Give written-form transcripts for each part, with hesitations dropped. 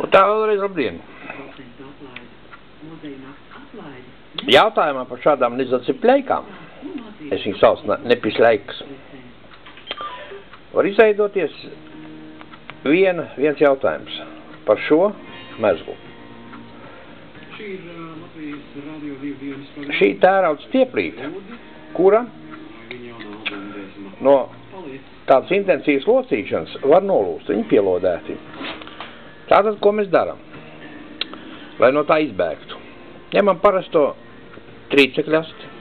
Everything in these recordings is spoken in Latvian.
Un tā vēlreiz labdien. Jautājumā par šādām nezacipļaikām, es viņu saucu nepisļaikas, var izveidoties viens jautājums par šo mezglu. Šī tērauda stieplīte, kura no tādas intensīvas locīšanas var nolūst, viņi pielodēti. Tātad, ko mēs darām, lai no tā izbēgtu? Ņemam parasto trīcekļasti,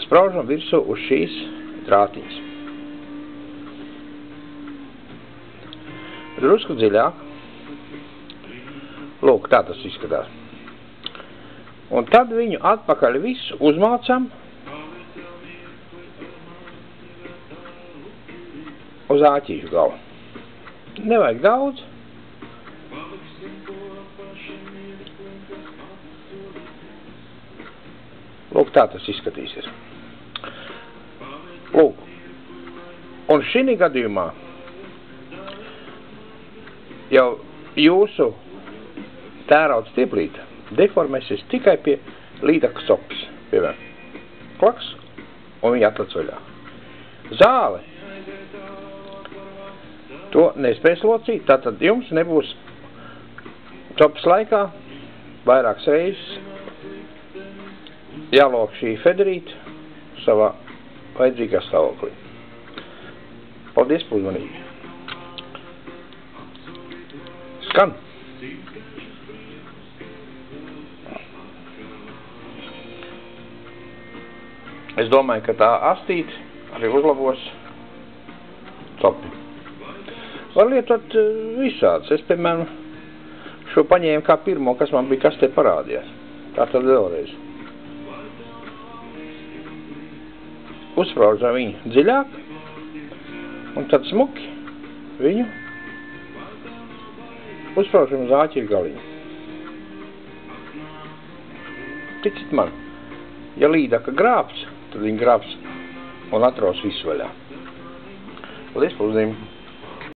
spraužam virsū uz šīs drātiņas. Drusku dziļāk. Lūk, tā tas izskatās. Un tad viņu atpakaļ visu uzmācam uz āķīšu galu. Nevajag daudz. Lūk, tā tas izskatīsies. Lūk. Un šī gadījumā jau jūsu tērauda stieplīte deformēsies tikai pie līdaka sopas. Piemēram, klaks, un viņa atlec vaļā. Zāle to nespēs locīt, tātad jums nebūs topas laikā vairākas reizes jālok šī federīte savā vajadzīgā stāvoklī. Paldies par uzmanību. Skan! Es domāju, ka tā astīte arī uzlabos topi. Var lietot visāds. Es, piemēram, šo paņēmu kā pirmo, kas man bija kastē parādījās. Tātad vēlreiz. Uzspraužam viņu dziļāk un tad smuki viņu uzspraužam uz āķīšu galiņu. Ticit man, ja līdaka grābs, tad viņi grābs un atraus visu vaļā. Paldies par uzmanību!